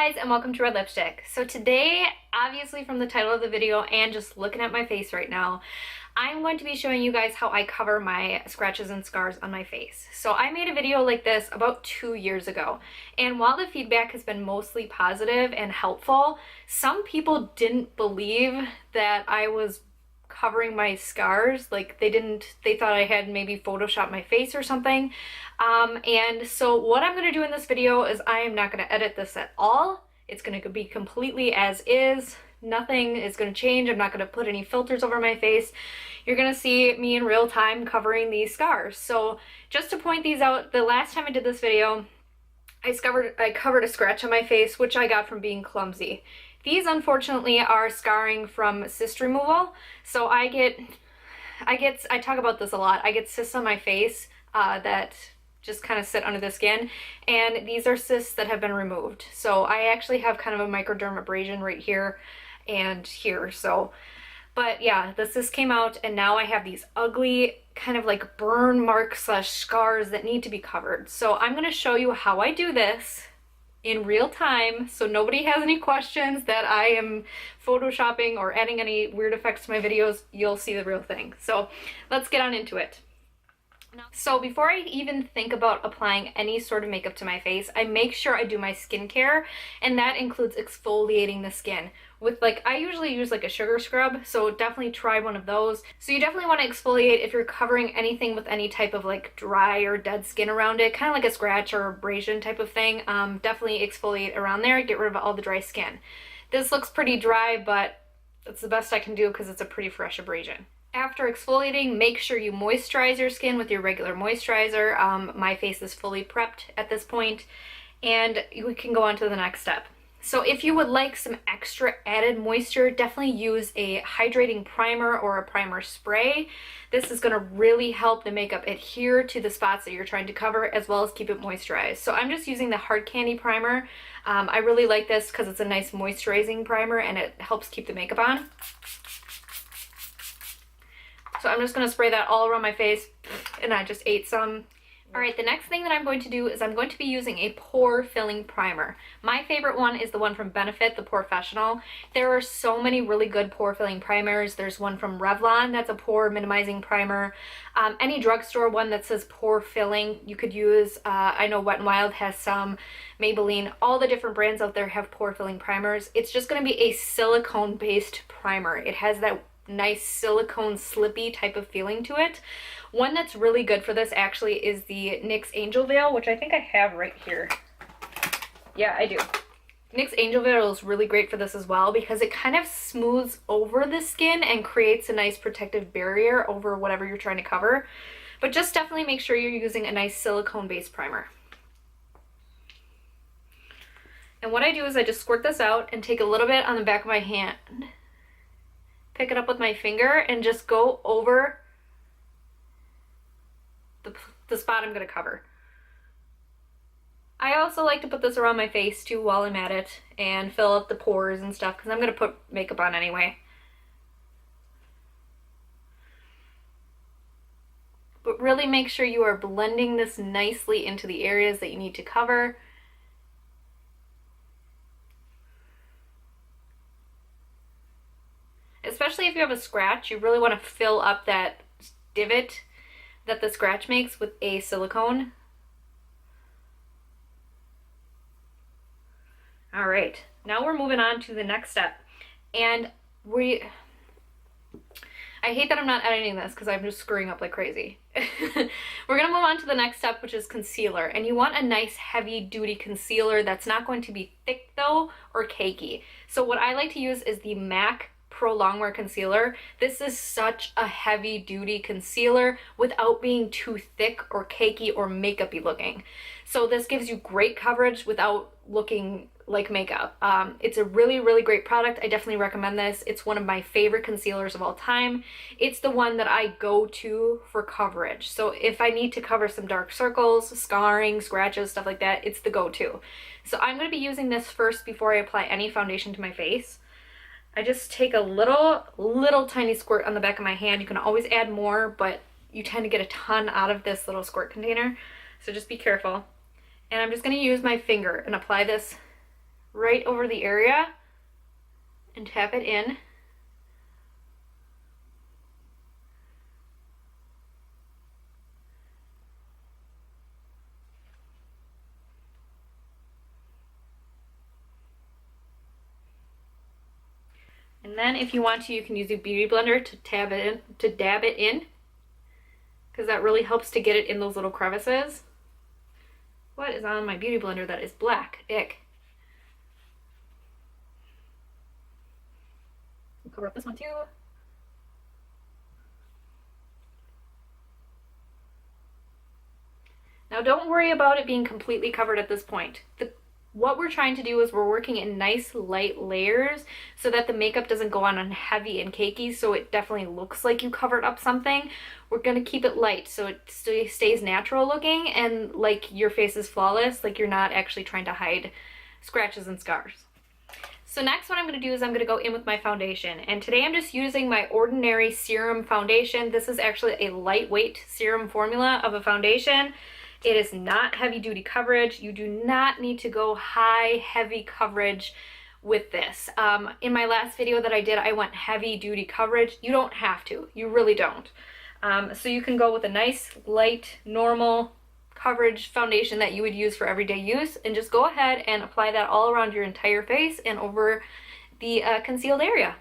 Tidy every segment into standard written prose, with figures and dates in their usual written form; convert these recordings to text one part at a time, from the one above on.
guys, and welcome to Red Lipstick. So today, obviously from the title of the video and just looking at my face right now, I'm going to be showing you guys how I cover my scratches and scars on my face. So I made a video like this about 2 years ago, and while the feedback has been mostly positive and helpful, some people didn't believe that I was covering my scars. Like they thought I had maybe photoshopped my face or something. And so what I'm going to do in this video is I am not going to edit this at all. It's going to be completely as is. Nothing is going to change. I'm not going to put any filters over my face. You're going to see me in real time covering these scars. So just to point these out, the last time I did this video, I covered a scratch on my face, which I got from being clumsy. These unfortunately are scarring from cyst removal. So I talk about this a lot. I get cysts on my face that just kind of sit under the skin, and these are cysts that have been removed. So I actually have kind of a microdermabrasion right here and here. So, but yeah, the cyst came out, and now I have these ugly kind of like burn marks / scars that need to be covered. So I'm going to show you how I do this in real time, so nobody has any questions that I am photoshopping or adding any weird effects to my videos. You'll see the real thing. So let's get on into it. So before I even think about applying any sort of makeup to my face, I make sure I do my skincare, and that includes exfoliating the skin with, like, I usually use like a sugar scrub, so definitely try one of those. So you definitely want to exfoliate if you're covering anything with any type of like dry or dead skin around it, kind of like a scratch or abrasion type of thing. Definitely exfoliate around there, get rid of all the dry skin. This looks pretty dry, but it's the best I can do because it's a pretty fresh abrasion. After exfoliating, make sure you moisturize your skin with your regular moisturizer. My face is fully prepped at this point, and we can go on to the next step. So if you would like some extra added moisture, definitely use a hydrating primer or a primer spray. This is going to really help the makeup adhere to the spots that you're trying to cover, as well as keep it moisturized. So I'm just using the Hard Candy primer. I really like this because it's a nice moisturizing primer and it helps keep the makeup on. So I'm just going to spray that all around my face, and I just ate some. Alright, the next thing that I'm going to do is I'm going to be using a pore filling primer. My favorite one is the one from Benefit, the Porefessional. There are so many really good pore filling primers. There's one from Revlon that's a pore minimizing primer. Any drugstore one that says pore filling you could use. I know Wet n Wild has some, Maybelline, all the different brands out there have pore filling primers. It's just going to be a silicone based primer. It has that nice silicone slippy type of feeling to it. One that's really good for this actually is the NYX Angel Veil, which I think I have right here. Yeah, I do. NYX Angel Veil is really great for this as well because it kind of smooths over the skin and creates a nice protective barrier over whatever you're trying to cover. But just definitely make sure you're using a nice silicone based primer. And what I do is I just squirt this out and take a little bit on the back of my hand, pick it up with my finger, and just go over the spot I'm going to cover. I also like to put this around my face too while I'm at it and fill up the pores and stuff because I'm going to put makeup on anyway. But really make sure you are blending this nicely into the areas that you need to cover. Especially if you have a scratch, you really want to fill up that divot that the scratch makes with a silicone. All right, now we're moving on to the next step. And I hate that I'm not editing this because I'm just screwing up like crazy. We're gonna move on to the next step, which is concealer. And you want a nice heavy duty concealer that's not going to be thick though or cakey. So what I like to use is the MAC Prolongwear Concealer. This is such a heavy duty concealer without being too thick or cakey or makeupy looking. So this gives you great coverage without looking like makeup. It's a really, really great product. I definitely recommend this. It's one of my favorite concealers of all time. It's the one that I go to for coverage. So if I need to cover some dark circles, scarring, scratches, stuff like that, it's the go-to. So I'm going to be using this first before I apply any foundation to my face. I just take a little tiny squirt on the back of my hand. You can always add more, but you tend to get a ton out of this little squirt container. So just be careful. And I'm just going to use my finger and apply this right over the area and tap it in. And then if you want to, you can use a beauty blender to dab it in, because that really helps to get it in those little crevices. What is on my beauty blender that is black? Ick. I'll cover up this one too. Now don't worry about it being completely covered at this point. What we're trying to do is we're working in nice light layers so that the makeup doesn't go on heavy and cakey, so it definitely looks like you covered up something. We're going to keep it light so it stays natural looking and like your face is flawless, like you're not actually trying to hide scratches and scars. So next what I'm going to do is I'm going to go in with my foundation, and today I'm just using my ordinary Serum foundation. This is actually a lightweight Serum formula of a foundation. It is not heavy duty coverage. You do not need to go high, heavy coverage with this. In my last video that I did, I went heavy duty coverage. You don't have to, you really don't. So you can go with a nice, light, normal coverage foundation that you would use for everyday use, and just go ahead and apply that all around your entire face and over the concealed area.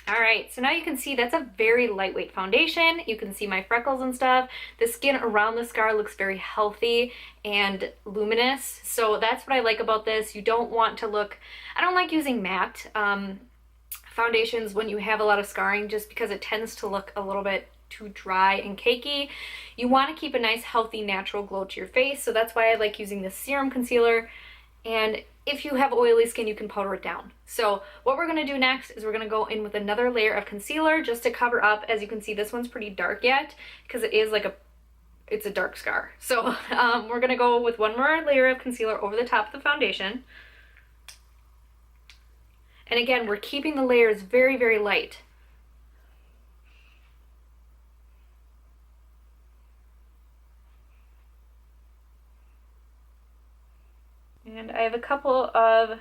Alright, so now you can see that's a very lightweight foundation. You can see my freckles and stuff. The skin around the scar looks very healthy and luminous. So that's what I like about this. You don't want to look, I don't like using matte foundations when you have a lot of scarring, just because it tends to look a little bit too dry and cakey. You want to keep a nice, healthy, natural glow to your face. So that's why I like using the Serum concealer. And if you have oily skin, you can powder it down. So what we're going to do next is we're going to go in with another layer of concealer just to cover up. As you can see, this one's pretty dark yet because it is like it's a dark scar. So we're going to go with one more layer of concealer over the top of the foundation. And again, we're keeping the layers very, very light. And I have a couple of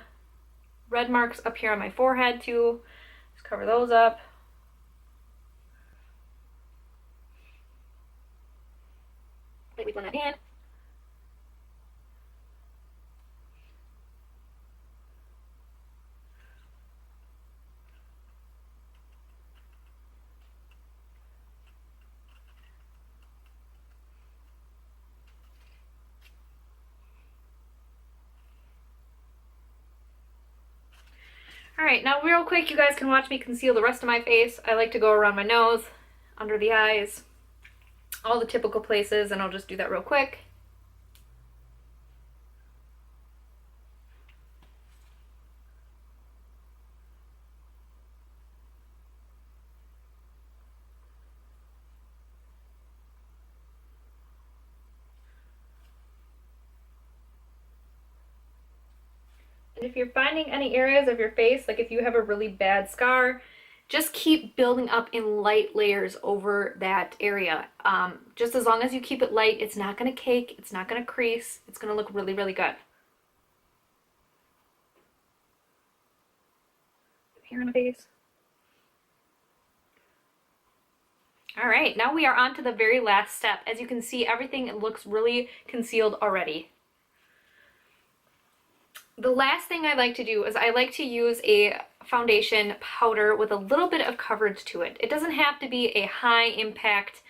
red marks up here on my forehead too. Just cover those up. Lightly blend that in. Alright, now real quick, you guys can watch me conceal the rest of my face. I like to go around my nose, under the eyes, all the typical places, and I'll just do that real quick. And if you're finding any areas of your face, like if you have a really bad scar, just keep building up in light layers over that area. Just as long as you keep it light, it's not going to cake, it's not going to crease, it's going to look really, really good. Here on the face. Alright, now we are on to the very last step. As you can see, everything looks really concealed already. The last thing I like to do is I like to use a foundation powder with a little bit of coverage to it. It doesn't have to be a high impact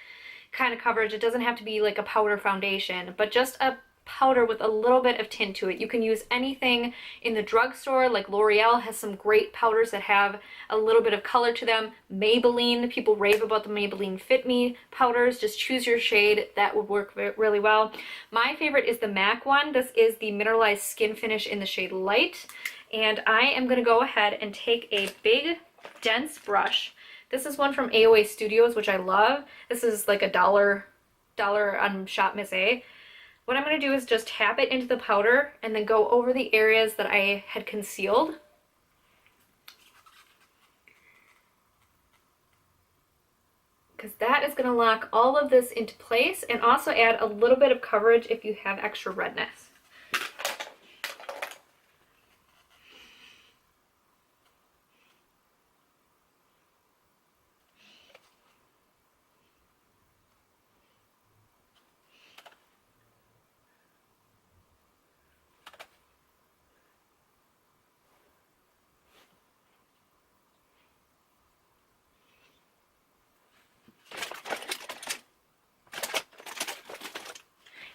kind of coverage. It doesn't have to be like a powder foundation, but just a powder with a little bit of tint to it. You can use anything in the drugstore, like L'Oreal has some great powders that have a little bit of color to them. Maybelline, people rave about the Maybelline Fit Me powders. Just choose your shade. That would work really well. My favorite is the MAC one. This is the Mineralized Skin Finish in the shade Light. And I am going to go ahead and take a big, dense brush. This is one from AOA Studios, which I love. This is like $1 on Shop Miss A. What I'm going to do is just tap it into the powder and then go over the areas that I had concealed. Because that is going to lock all of this into place and also add a little bit of coverage if you have extra redness.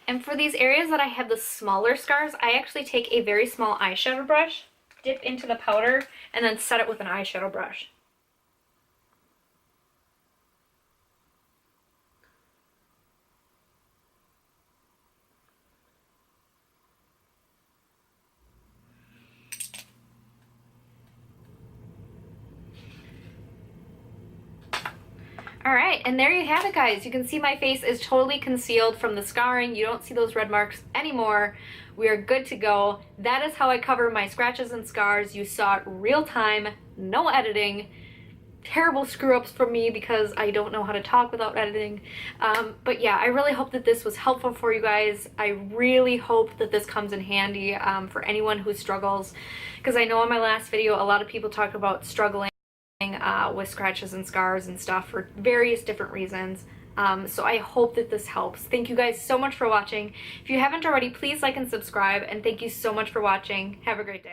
And for these areas that I have the smaller scars, I actually take a very small eyeshadow brush, dip into the powder, and then set it with an eyeshadow brush. Alright, and there you have it, guys. You can see my face is totally concealed from the scarring. You don't see those red marks anymore. We are good to go. That is how I cover my scratches and scars. You saw it real time, no editing. Terrible screw-ups from me because I don't know how to talk without editing. But yeah, I really hope that this was helpful for you guys. I really hope that this comes in handy for anyone who struggles. Because I know in my last video, a lot of people talked about struggling with scratches and scars and stuff for various different reasons. So I hope that this helps. Thank you guys so much for watching. If you haven't already, please like and subscribe, and thank you so much for watching. Have a great day.